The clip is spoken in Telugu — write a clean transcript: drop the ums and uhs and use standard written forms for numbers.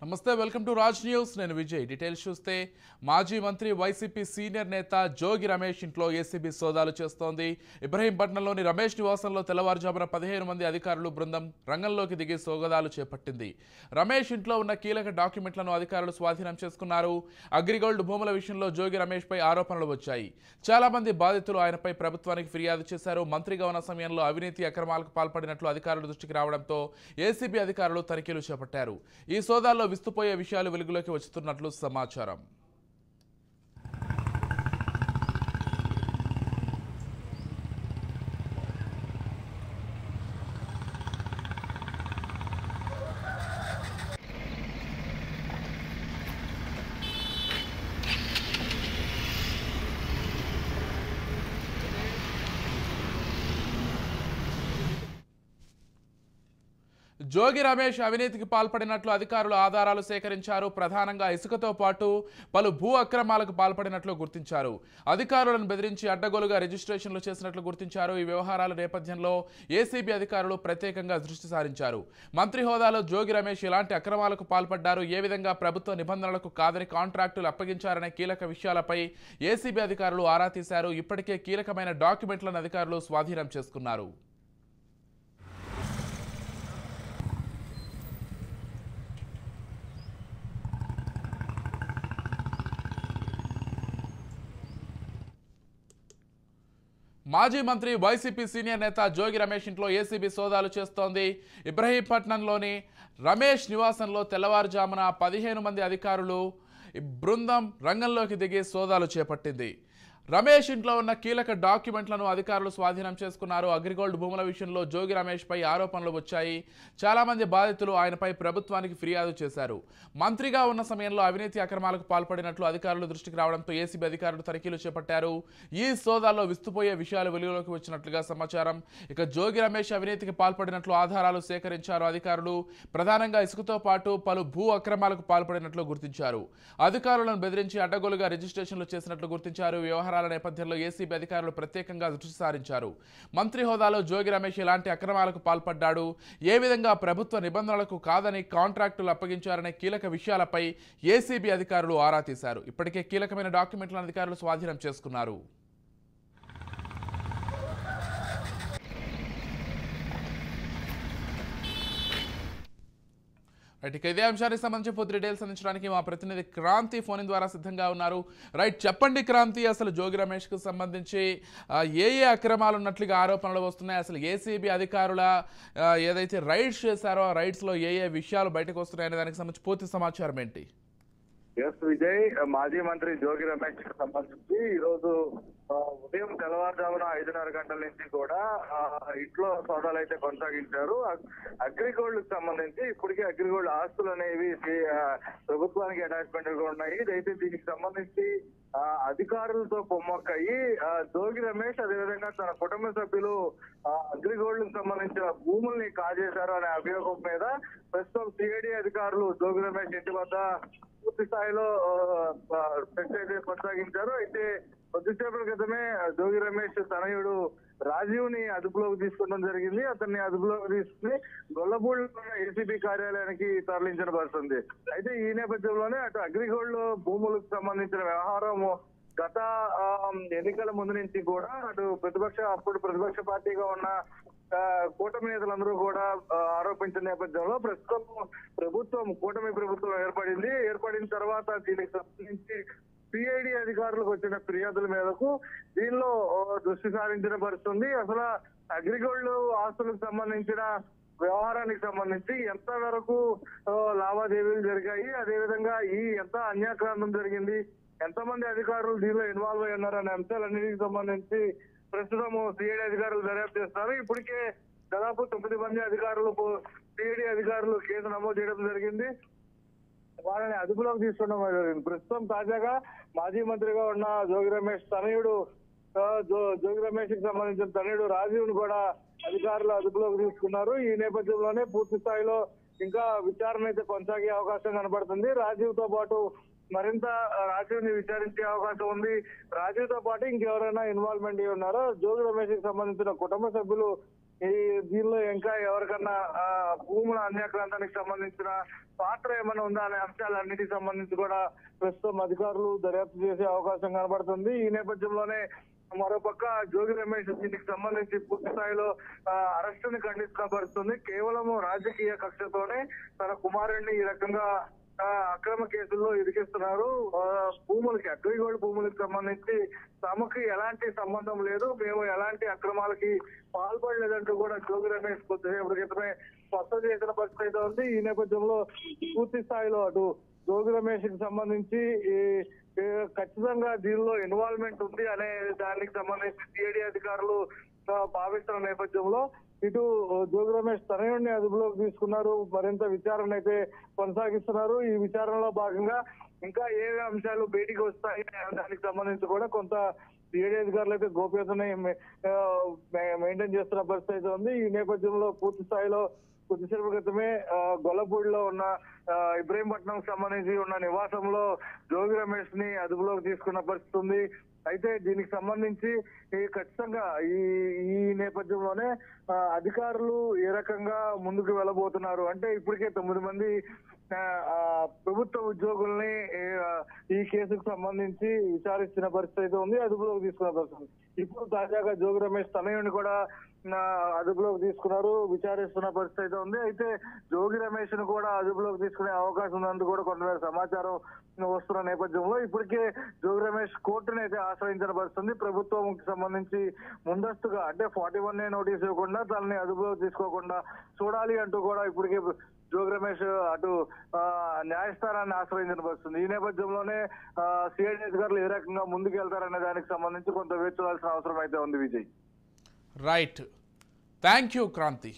నమస్తే వెల్కమ్ టు రాజ్ న్యూస్ నేను విజయ్ డీటెయిల్స్ చూస్తే మాజీ మంత్రి వైసీపీ సీనియర్ నేత జోగి రమేష్ ఇంట్లో ఏసీబీ సోదాలు చేస్తోంది ఇబ్రహీంపట్నంలోని రమేష్ నివాసంలో తెల్లవారుజామున 15 మంది అధికారులు బృందం రంగంలోకి దిగి సోదాలు చేపట్టింది రమేష్ ఇంట్లో ఉన్న కీలక డాక్యుమెంట్లను అధికారులు స్వాధీనం చేసుకున్నారు అగ్రిగోల్డ్ భూముల విషయంలో జోగి రమేష్ పై ఆరోపణలు వచ్చాయి చాలా మంది బాధితులు ఆయనపై ప్రభుత్వానికి ఫిర్యాదు చేశారు మంత్రిగా ఉన్న సమయంలో అవినీతి అక్రమాలకు పాల్పడినట్లు అధికారుల దృష్టికి రావడంతో ఏసీబీ అధికారులు తనిఖీలు చేపట్టారు ఈ సోదాల్లో విస్తుపోయే విషయాలు వెలుగులోకి వస్తున్నట్లు సమాచారం జోగి రమేష్ అవినీతికి పాల్పడినట్లు అధికారులు ఆధారాలు సేకరించారు ప్రధానంగా ఇసుకతో పాటు పలు భూ అక్రమాలకు పాల్పడినట్లు గుర్తించారు అధికారులను బెదిరించి అడ్డగోలుగా రిజిస్ట్రేషన్లు చేసినట్లు గుర్తించారు ఈ వ్యవహారాల నేపథ్యంలో ఏసీబీ అధికారులు ప్రత్యేకంగా దృష్టి సారించారు మంత్రి హోదాలో జోగి రమేష్ ఎలాంటి అక్రమాలకు పాల్పడ్డారు ఏ విధంగా ప్రభుత్వ నిబంధనలకు కాదని కాంట్రాక్టులు అప్పగించారనే కీలక విషయాలపై ఏసీబీ అధికారులు ఆరా తీశారు ఇప్పటికే కీలకమైన డాక్యుమెంట్లను అధికారులు స్వాధీనం చేసుకున్నారు మాజీ మంత్రి వైసీపీ సీనియర్ నేత జోగి రమేష్ ఇంట్లో ఏసీబీ సోదాలు చేస్తోంది ఇబ్రహీంపట్నంలోని రమేష్ నివాసంలో తెల్లవారుజామున 15 మంది అధికారులు బృందం రంగంలోకి దిగి సోదాలు చేపట్టింది రమేష్ ఇంట్లో ఉన్న కీలక డాక్యుమెంట్లను అధికారులు స్వాధీనం చేసుకున్నారు అగ్రిగోల్డ్ భూముల విషయంలో జోగి రమేష్ పై ఆరోపణలు వచ్చాయి చాలా మంది బాధితులు ఆయనపై ప్రభుత్వానికి ఫిర్యాదు చేశారు మంత్రిగా ఉన్న సమయంలో అవినీతి అక్రమాలకు పాల్పడినట్లు అధికారుల దృష్టికి రావడంతో ఏసీబీ అధికారులు తనిఖీలు చేపట్టారు ఈ సోదాల్లో విస్తుపోయే విషయాలు వెలుగులోకి వచ్చినట్లుగా సమాచారం ఇక జోగి రమేష్ అవినీతికి పాల్పడినట్లు ఆధారాలు సేకరించారు అధికారులు ప్రధానంగా ఇసుకతో పాటు పలు భూ అక్రమాలకు పాల్పడినట్లు గుర్తించారు అధికారులను బెదిరించి అడ్డగోలుగా రిజిస్ట్రేషన్లు చేసినట్లు గుర్తించారు వ్యవహారాల నేపథ్యంలో ఏసీబీ అధికారులు ప్రత్యేకంగా దృష్టి సారించారు మంత్రి హోదాలో జోగి రమేష్ ఎలాంటి అక్రమాలకు పాల్పడ్డాడు ఏ విధంగా ప్రభుత్వ నిబంధనలకు కాదని కాంట్రాక్టులు అప్పగించారనే కీలక విషయాలపై ఏసీబీ అధికారులు ఆరా తీశారు ఇప్పటికే కీలకమైన డాక్యుమెంట్లను అధికారులు స్వాధీనం చేసుకున్నారు రైట్ ఇదే అంశానికి సంబంధించి పూర్తి డీటెయిల్స్ అందించడానికి మా ప్రతినిధి క్రాంతి ఫోన్ ద్వారా సిద్ధంగా ఉన్నారు రైట్ చెప్పండి క్రాంతి అసలు జోగి రమేష్కు సంబంధించి ఏ అక్రమాలు ఉన్నట్లుగా ఆరోపణలు వస్తున్నాయి అసలు ఏసీబీ అధికారుల ఏదైతే రైడ్స్ చేశారో ఆ రైడ్స్లో ఏ విషయాలు బయటకు వస్తున్నాయనే దానికి సంబంధించి పూర్తి సమాచారం ఏంటి ఎస్ విజయ్ మాజీ మంత్రి జోగి రమేష్ కి సంబంధించి ఈ రోజు ఉదయం తెల్లవారుజామున 5:30 గంటల నుంచి కూడా ఇంట్లో సోదాలు అయితే కొనసాగించారు అగ్రిగోల్డ్ కి సంబంధించి ఇప్పటికే అగ్రిగోల్డ్ ఆస్తులు అనేవి ప్రభుత్వానికి అటాచ్మెంట్ గా ఉన్నాయి అయితే దీనికి సంబంధించి అధికారులతో పొమ్మక్కయి జోగి రమేష్ అదేవిధంగా తన కుటుంబ సభ్యులు అగ్రిగోల్డ్ కి సంబంధించిన భూముల్ని కాజేశారు అనే అభియోగం మీద ప్రస్తుతం సిఐడి అధికారులు జోగి రమేష్ ఇంటి వద్ద పూర్తి స్థాయిలో టెస్ట్ అయితే కొనసాగించారు అయితే కొద్దిసేపటి క్రితమే జోగి రమేష్ తనయుడు రాజీవ్ ని అదుపులోకి తీసుకోవడం జరిగింది అతన్ని అదుపులోకి తీసుకుని గొల్లపూడి ఏసీబీ కార్యాలయానికి తరలించిన పరిస్థితుంది అయితే ఈ నేపథ్యంలోనే అటు అగ్రిగోల్డ్ భూములకు సంబంధించిన వ్యవహారం గత ఎన్నికల ముందు నుంచి కూడా అటు అప్పుడు ప్రతిపక్ష పార్టీగా ఉన్న కూటమి నేతలందరూ కూడా ఆరోపించిన నేపథ్యంలో ప్రస్తుతం కూటమి ప్రభుత్వం ఏర్పడిన తర్వాత దీనికి సంబంధించి సిఐడి అధికారులకు వచ్చిన ఫిర్యాదుల మేరకు దీనిలో దృష్టి సారించిన పరిస్థితుంది అసలు అగ్రిగోల్డ్ ఆస్తులకు సంబంధించిన వ్యవహారానికి సంబంధించి ఎంత వరకు లావాదేవీలు జరిగాయి అదేవిధంగా ఎంత అన్యాక్రాంతం జరిగింది ఎంతమంది అధికారులు దీనిలో ఇన్వాల్వ్ అయి ఉన్నారు అనే అంశాలన్నిటికి సంబంధించి ప్రస్తుతం సిఐడి అధికారులు దర్యాప్తు చేస్తారు ఇప్పటికే దాదాపు 9 మంది సిఐడి అధికారులు కేసు నమోదు చేయడం జరిగింది వాళ్ళని అదుపులోకి తీసుకోవడం జరిగింది ప్రస్తుతం తాజాగా మాజీ మంత్రిగా ఉన్న జోగి రమేష్ తనయుడు జోగి రమేష్ కి సంబంధించిన తనయుడు రాజీవ్ ను కూడా అధికారులు అదుపులోకి తీసుకున్నారు ఈ నేపథ్యంలోనే పూర్తి స్థాయిలో ఇంకా విచారణ అయితే కొనసాగే అవకాశం కనబడుతుంది రాజీవ్ తో పాటు మరింత రాజీవ్ ని విచారించే అవకాశం ఉంది. రాజీవ్ తో పాటు ఇంకెవరైనా ఇన్వాల్వ్మెంట్ ఉన్నారో జోగి రమేష్ కి సంబంధించిన కుటుంబ సభ్యులు ఈ దీనిలో ఇంకా ఎవరికన్నా భూముల అన్యాక్రాంతానికి సంబంధించిన పాత్ర ఏమైనా ఉందా అనే అంశాలన్నిటికి సంబంధించి కూడా ప్రస్తుతం అధికారులు దర్యాప్తు చేసే అవకాశం కనబడుతుంది. ఈ నేపథ్యంలోనే మరోపక్క జోగి రమేష్ దీనికి సంబంధించి పూర్తి స్థాయిలో అరెస్టుని ఖండిస్తున్న పరిస్థితుంది. కేవలం రాజకీయ కక్షతోనే తన కుమారుడిని ఈ రకంగా అక్రమ కేసుల్లో ఇరికిస్తున్నారు. భూములకి అగ్రిగోల్డ్ భూములకు సంబంధించి తమకు ఎలాంటి సంబంధం లేదు, మేము ఎలాంటి అక్రమాలకి పాల్పడలేదంటూ కూడా జోగి రమేష్ కొద్దిసేపటి క్రితమే స్పష్టం చేసిన పరిస్థితి ఉంది. ఈ నేపథ్యంలో పూర్తి స్థాయిలో అటు జోగి రమేష్ కి సంబంధించి ఖచ్చితంగా దీనిలో ఇన్వాల్వ్మెంట్ ఉంది అనే దానికి సంబంధించి సిఐడి అధికారులు భావిస్తున్న నేపథ్యంలో ఇటు జోగి రమేష్ తనయుడిని అదుపులోకి తీసుకున్నారు. మరింత విచారణ అయితే కొనసాగిస్తున్నారు. ఈ విచారణలో భాగంగా ఇంకా ఏ అంశాలు బయటికి వస్తాయి దానికి సంబంధించి కూడా కొంత సిఐడి అధికారులు అయితే గోప్యతని మెయింటైన్ చేస్తున్న పరిస్థితి ఉంది. ఈ నేపథ్యంలో పూర్తి స్థాయిలో కొద్దిసేపు క్రితమే గొల్లపూడిలో ఉన్న ఇబ్రహీంపట్నం సంబంధించి ఉన్న నివాసంలో జోగి రమేష్ ని అదుపులోకి తీసుకున్న పరిస్థితి ఉంది. అయితే దీనికి సంబంధించి ఖచ్చితంగా ఈ నేపథ్యంలోనే అధికారులు ఏ రకంగా ముందుకు వెళ్ళబోతున్నారు అంటే ఇప్పటికే 9 మంది ప్రభుత్వ ఉద్యోగుల్ని ఈ కేసుకు సంబంధించి విచారిస్తున్న పరిస్థితి ఉంది, అదుపులోకి తీసుకున్న పరిస్థితి. ఇప్పుడు తాజాగా జోగి రమేష్ తనయుడిని కూడా అదుపులోకి తీసుకున్నారు, విచారిస్తున్న పరిస్థితి ఉంది. అయితే జోగి రమేష్ ను కూడా అదుపులోకి తీసుకునే అవకాశం ఉన్నందుకు కూడా కొంత సమాచారం వస్తున్న నేపథ్యంలో ఇప్పటికే జోగి రమేష్ కోర్టును అయితే ఆశ్రయించిన పరిస్థితి. ప్రభుత్వంకి సంబంధించి ముందస్తుగా అంటే 41A నోటీస్ ఇవ్వకుండా తనని అదుపులోకి తీసుకోకుండా చూడాలి అంటూ కూడా ఇప్పటికే జోగి రమేష్ అటు న్యాయస్థానాన్ని ఆశ్రయించిన పరిస్థితి. ఈ నేపథ్యంలోనే సిఐడి అధికారులు ఏ రకంగా ముందుకు వెళ్తారనే దానికి సంబంధించి కొంత వేచి చూడాల్సిన అవసరం అయితే ఉంది. Vijay. Right, thank you Kranti.